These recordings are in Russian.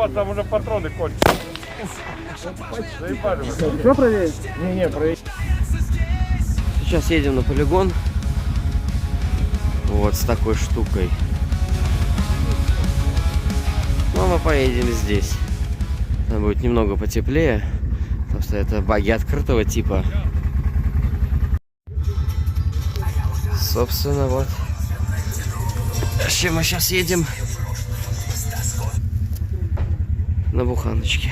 вас там уже патроны кончились. Заебали вы. Что проверить? Не, проверить. Сейчас едем на полигон. Вот с такой штукой. Ну, мы поедем здесь. Там будет немного потеплее. Потому что это баги открытого типа. Собственно, вот. С чем мы сейчас едем? На буханочке.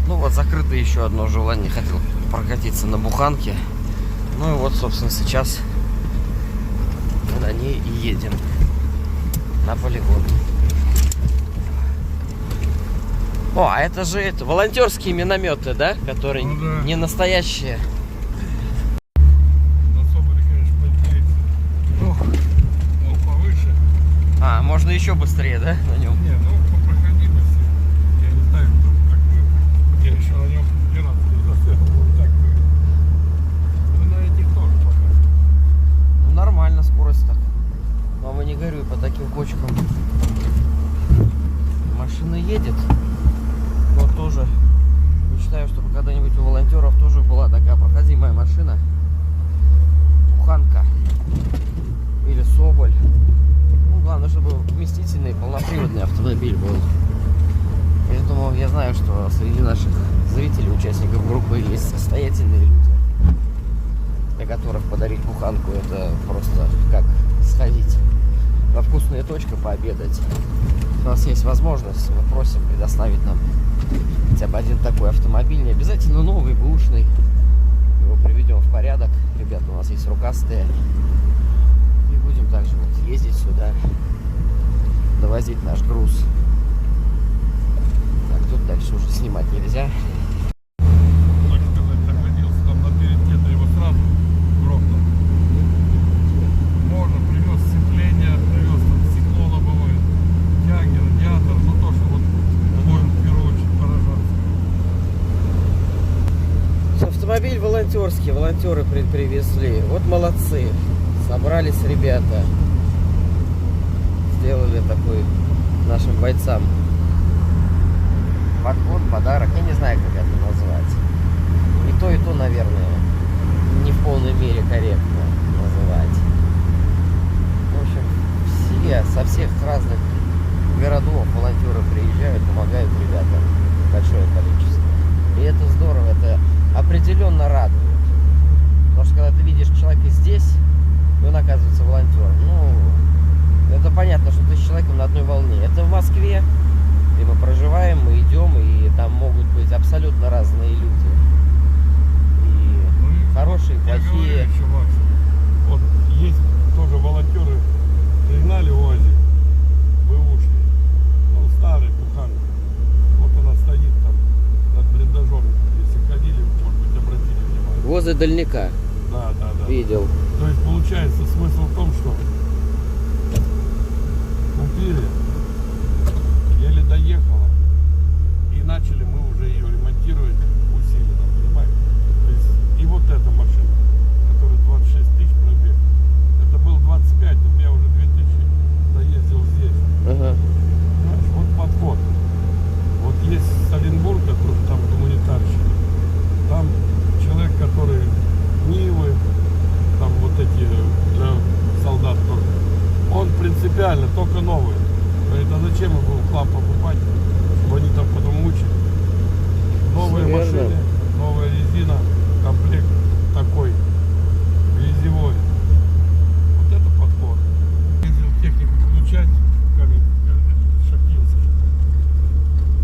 Ну вот, закрыто еще одно желание. Хотел прокатиться на буханке. Ну и вот, собственно, сейчас мы на ней и едем. На полигон. О, а это же волонтерские минометы, да? Которые Ну, да. не настоящие. На Соболе, конечно, поинтереснее. Ну, повыше. А, можно еще быстрее, да, на нем? Не, ну, по проходимости. Я не знаю, как бы. Я еще на нем ни разу не застрял. Вот так бы. Ну, на этих тоже пока. Ну, нормально скорость так. Мама, не горюй по таким кочкам. Машина едет. Вот тоже мечтаю, чтобы когда-нибудь у волонтеров тоже была такая проходимая машина. Буханка. Или Соболь. Ну, главное, чтобы вместительный, полноприводный автомобиль был. Поэтому я знаю, что среди наших зрителей, участников группы есть состоятельные люди, для которых подарить буханку — это просто как сходить во вкусная точка пообедать. У нас есть возможность, мы просим предоставить нам хотя бы один такой автомобиль, не обязательно новый, бэушный. Его приведем в порядок. Ребята у нас есть рукастые. И будем также вот ездить сюда, довозить наш груз. Так, тут дальше уже снимать нельзя. Так сказать, находился там на перед его сразу грохнул. Можно, привез сцепление, привез там стекло лобовое, тяги, радиатор, ну то, что вот можно в первую очередь поражаться. Автомобиль волонтерский, волонтеры привезли. Вот молодцы. Собрались ребята. Сделали такой нашим бойцам поклон, подарок. Я не знаю, как это назвать. И то, наверное, не в полной мере корректно называть. В общем, все, со всех разных городов волонтеры приезжают, помогают ребятам. Большое количество. И это здорово, это определенно радует. Потому что когда ты видишь человека здесь, и он оказывается волонтером, ну, это понятно, что ты с человеком на одной волне. Это в Москве, где мы проживаем, мы идем, и там могут быть абсолютно разные люди. И хорошие, и Я говорю плохие. еще, Макс, вот есть тоже волонтеры, пригнали УАЗик, бэушный, ну, старый, буханка. Вот она стоит там над блиндажом, если ходили, может быть, обратили внимание. Возле дальника. Да. Видел. То есть получается смысл в том, что купили, еле доехала, и начали мы уже ее ремонтировать усиленно, понимаете? То есть и вот эта машина, которая 26 тысяч пробег, это был 25, у меня уже 2000 доездил здесь. Ага. Понимаешь, вот подход. Вот есть Сталинбург, который там гуманитарщик, там человек, который Нивы, там вот эти для солдат тоже. Он принципиально только новый. Говорит, а зачем мы будем хлам покупать, чтобы они там потом мучили? Новые Верно. машины, новая резина, комплект такой, грязевой. Вот это подход. Ездил технику включать, камень Шахтинский.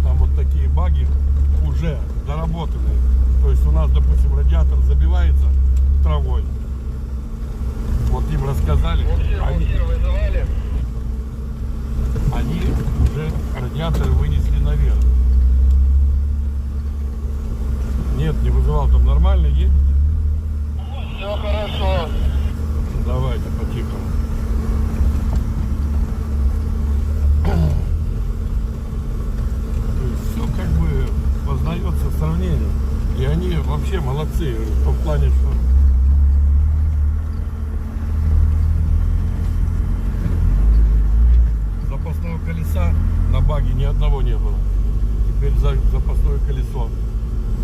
Там вот такие баги уже доработанные. То есть у нас, допустим, радиатор забивается травой. Вот им рассказали. Они уже радиаторы вынесли наверх. Нет, не вызывал, там нормально едете? Все хорошо. Давайте по-тихому. То есть все как бы познается в сравнении. И они вообще молодцы в том плане, что запасного колеса баги ни одного не было. Теперь запасное колесо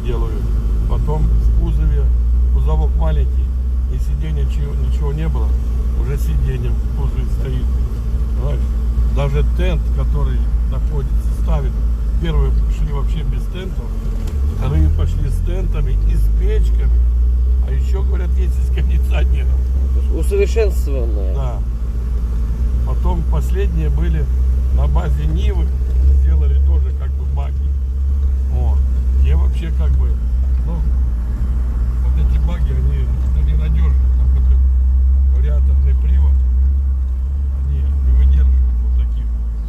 делают. Потом в кузове, кузовок маленький, и сиденья ничего не было. Уже сиденье в кузове стоит. Понимаешь? Даже тент, который находится, ставит. Первые шли вообще без тентов, вторые пошли с тентами и с печками. А еще, говорят, есть и с кондиционером. Усовершенствованное. Да. Потом последние были на базе Нивы, сделали тоже как бы баги. Вот. Те вообще как бы, ну, вот эти баги, они ненадежны. Там вот вариаторный привод, они не выдерживают вот таких.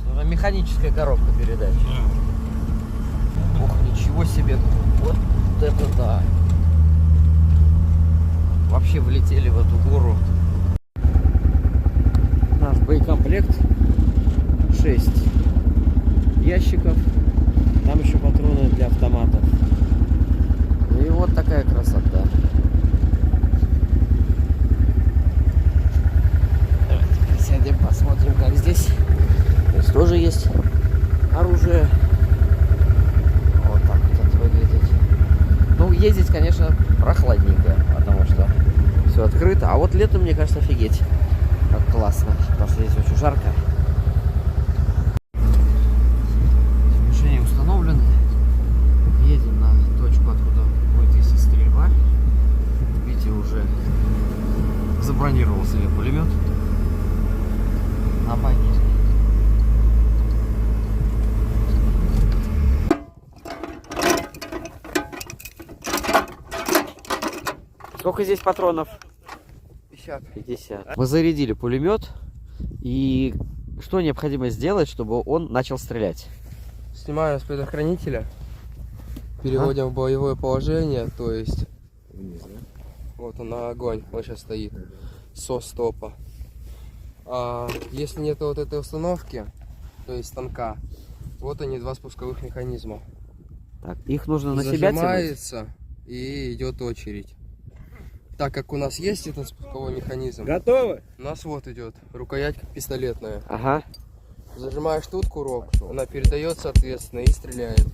Нужна механическая коробка передач. Да. Ох, ничего себе. Вот это да. Вообще влетели в эту гору. Наш боекомплект 6 ящиков. Там еще патроны для автоматов. И вот такая красота. Давайте присядем, посмотрим, как здесь. Здесь тоже есть оружие. Вот так вот это выглядит. Ну, ездить, конечно, прохладненько, потому что все открыто. А вот летом, мне кажется, офигеть. Как классно, потому что здесь очень жарко. Мишени установлены. Едем на точку, откуда будет вести стрельба. Витя уже забронировал себе пулемет на баги. Сколько здесь патронов? 50. Мы зарядили пулемет. И что необходимо сделать, чтобы он начал стрелять? Снимаем с предохранителя, переводим в боевое положение, то есть вот он на огонь, он сейчас стоит со стопа. А если нет вот этой установки, то есть станка, вот они, два спусковых механизма. Так, их нужно на себя тянуть? Зажимается и идет очередь. Так как у нас есть этот спусковой механизм, Готовы? у нас вот идет рукоять как пистолетная. Ага. Зажимаешь тут курок, она передает соответственно и стреляет.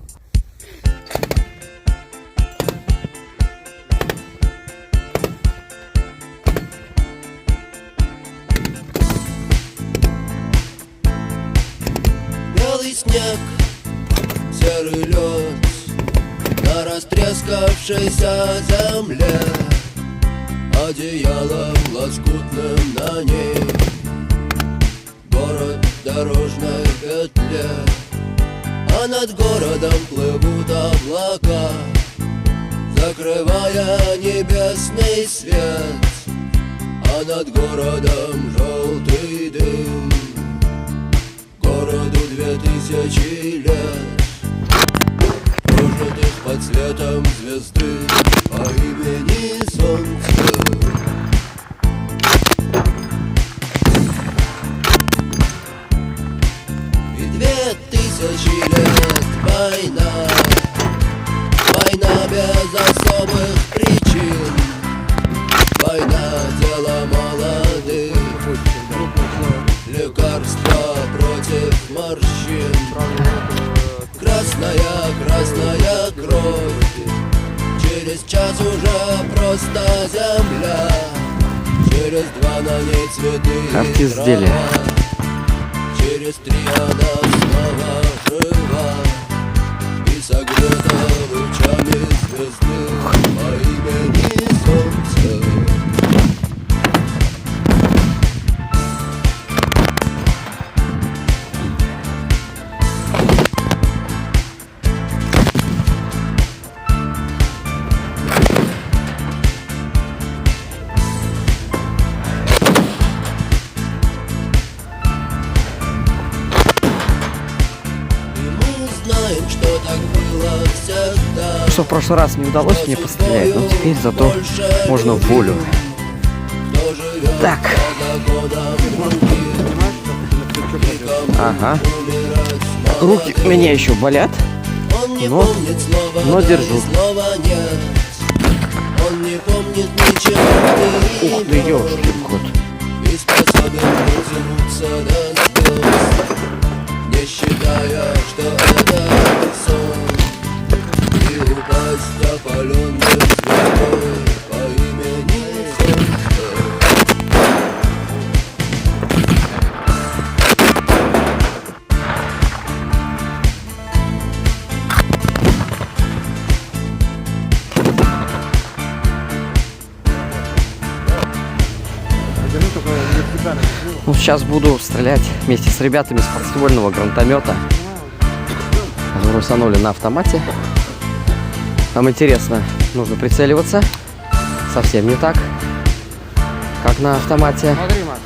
Белый снег, серый лед на растрескавшейся земле, одеялом лоскутным на ней город в дорожной петле, а над городом плывут облака, закрывая небесный свет, а над городом желтый дым. Городу 2000 лет, прожитых под светом звезды по имени Солнце. И 2000 лет война, война без особых причин, война дело молодых, лекарства против морщин. Красная, красная кровь, через час уже просто земля, через 2 на ней цветы Как и изделие. трава, через 3 она снова жива и согрета лучами звезды по имени Солнце. Знаем, что так было всегда. Что в прошлый раз не удалось мне пострелять, но теперь зато можно в волю. Так. Ага. Руки у меня еще болят, но держу. Ух ты, ёшкин кот. И способен дотянуться до звезд, не считая, что это сон, и упасть опаленной звездой по имени Солнце. Ну, сейчас буду стрелять вместе с ребятами с подствольного гранатомета, который установлен на автомате. Нам интересно, нужно прицеливаться. Совсем не так, как на автомате. Смотри, Макс.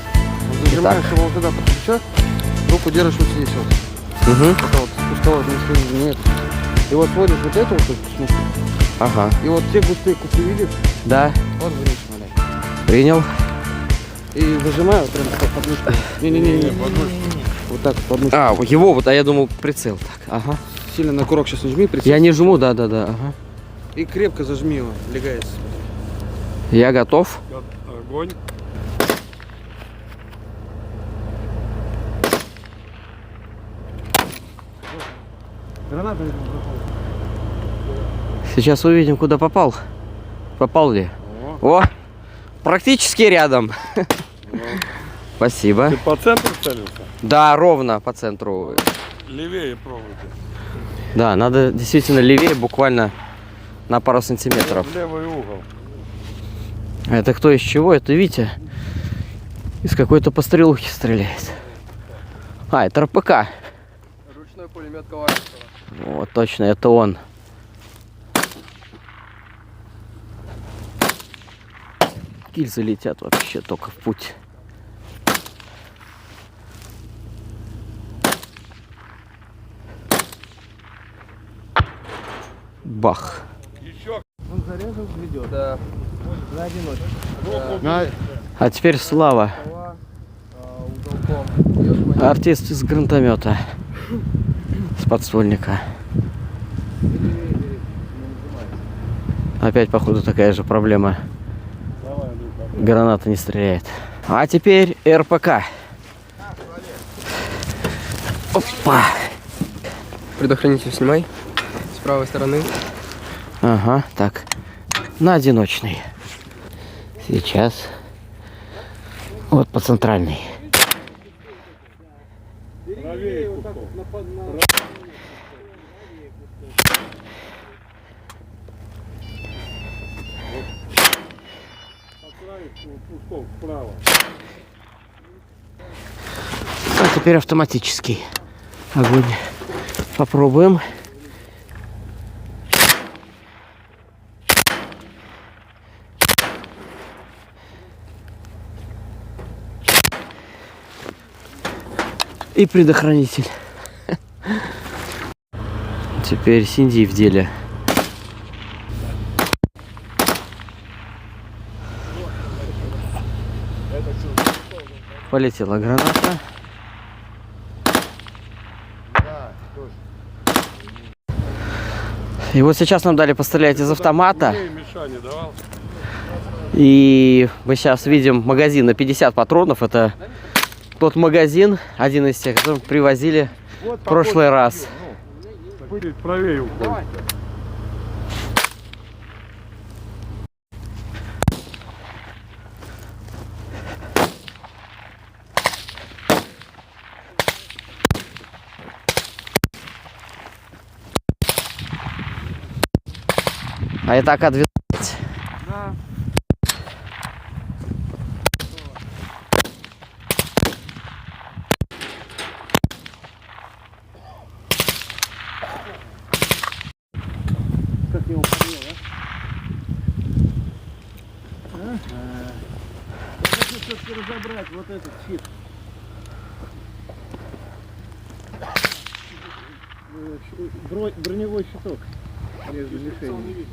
Вот зажимаешь его вот туда под плечо, руку держишь вот здесь вот. Угу. Это вот спусковой нет. И вот сводишь вот эту вот смысл. Ага. И вот те густые куски видишь, Да, вот вниз смотри. принял. И зажимаю прям под подмышку. Не-не-не, вот так подмышку. А, его вот, а я думал прицел. Так, ага. Сильно на курок сейчас нажми, прицел. Я не жму, да-да-да, ага. И крепко зажми его, легается. Я готов. Огонь. Граната Сейчас увидим, куда попал. Попал ли? О, практически рядом. Спасибо. Ты по центру целился? Да, ровно по центру. Левее пробуйте. Да, надо действительно левее, буквально на пару сантиметров. В левый угол. А это кто из чего? Это Витя. Из какой-то пострелухи стреляет. А, это РПК. Ручной пулемет Ковальского. Вот, точно, это он. Гильзы летят вообще только в путь. Бах. Еще Он зарезал, ведет. Да. На одиночку. руку. А теперь Слава. Уголком. Артист из гранатомета. С подствольника. Опять, походу, такая же проблема. Граната не стреляет. А теперь РПК. Опа. Предохранитель снимай. С правой стороны. Ага, так. На одиночный. Сейчас. Вот по центральной. Правее кусков. Кусков вправо. А теперь автоматический огонь. Попробуем. И предохранитель. Теперь Синди в деле. Полетела граната. И вот сейчас нам дали пострелять из автомата. Миша не давал. И мы сейчас видим магазин на 50 патронов. Это тот магазин, один из тех, который привозили в прошлый раз. Будет правее уходит. А это АК-12. Да. Как его понял, а? Я хочу все-таки разобрать вот этот щит. Броневой щиток между мишенями.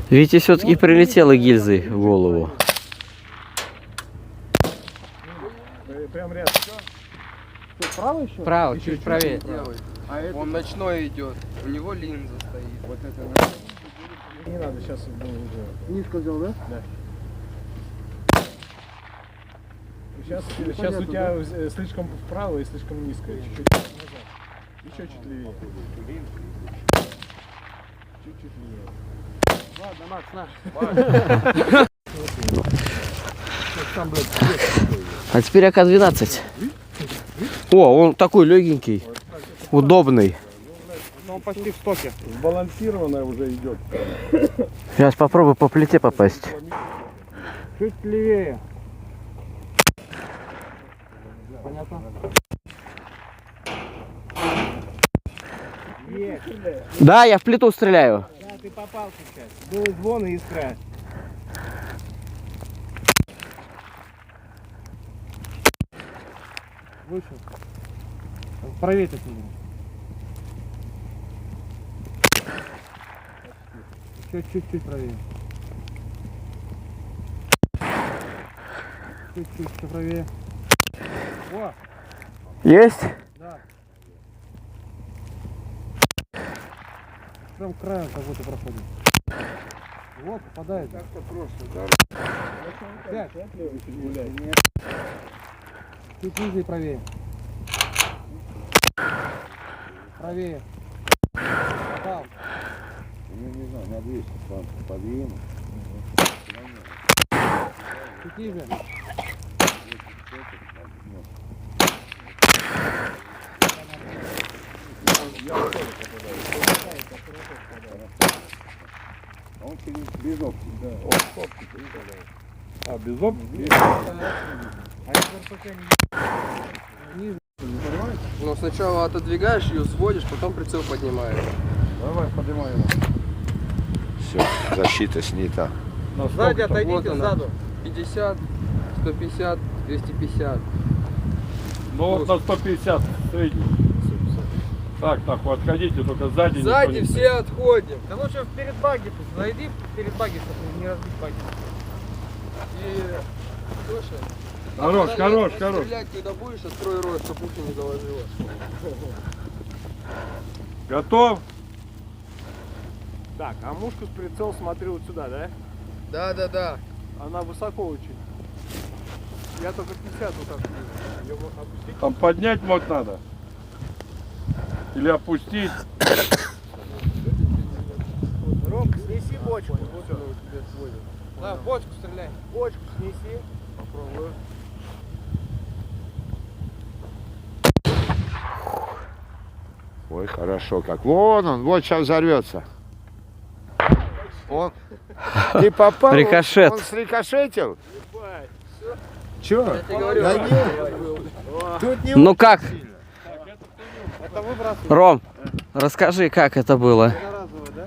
Видите, все-таки прилетела гильзой в голову. Прям рядом. Вправо еще? Вправо, Еще чуть правее. Делай. А это Он ночной идет. У него линза стоит. вот это не надо, сейчас уже. Низко взял, да? Да. Сейчас у тебя слишком вправо и слишком низко. Чуть-чуть назад. Еще чуть левее. Чуть-чуть левее. Ладно, Макс, на. А теперь АК-12. О, он такой легенький, удобный. Ну, он почти в стоке. Сбалансированная уже идет. Сейчас попробую по плите попасть. Чуть левее. Понятно? Да, я в плиту стреляю. Да, ты попал сейчас. Был звон и искра. Выше. Правее так немного. Еще чуть-чуть правее. Чуть-чуть еще правее. О, Есть? да. Прям краем как будто проходит. Вот, попадает. Как-то просто, да? Пять. Чуть ниже и правее. Правее. Попал. Не знаю, на 200 подъем. Чуть ниже. Он через без оптики. Да. А, без оптики? Ниже. Но сначала отодвигаешь ее, сводишь, потом прицел поднимаешь. Давай, поднимай его. Все, защита снята. Сзади Вот отойдите, она. сзаду. 50, 150, 250. Ну вот на 150 средний. Так, нахуй, отходите, только сзади Сзади никто не все отходим. Да лучше перед багги зайди, перед багги, чтобы не разбить багги. И, слушай, Хорош, когда хорош, я хорош. стрелять, когда будешь, открой рот, чтобы ухо не заложило. Готов? Так, а мушку с прицел смотрю вот сюда, да? Да. Она высоко очень. Я только 50 вот так вижу. Ее опустить? Там поднять вот надо. Или опустить. Ром, снеси бочку. Да, в бочку стреляй. Бочку снеси. Попробую. Ой, хорошо как. Вон он, вот сейчас взорвется. Он. Ты попал? Рикошет. Он срикошетил? Я тебе говорю, Да нет. Тут не Ну как, Это выбрасывай. Ром, расскажи, как это было.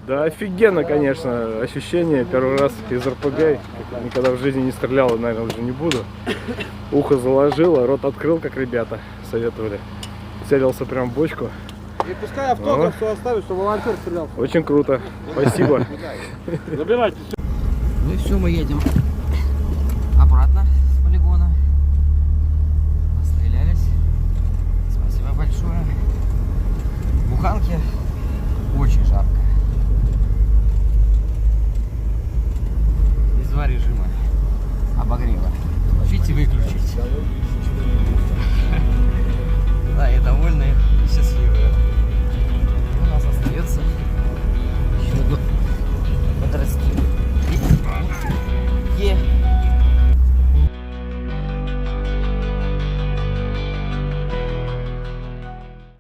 Да офигенно, конечно, ощущение. Первый раз из РПГ. Никогда в жизни не стрелял, и, наверное, уже не буду. Ухо заложило, рот открыл, как ребята советовали. Целился прям в бочку. И пускай автограф все оставит, чтобы волонтер стрелял. Очень круто. Спасибо. Забирайте. Ну и все, мы едем обратно с полигона. Настрелялись. Спасибо большое. Буханки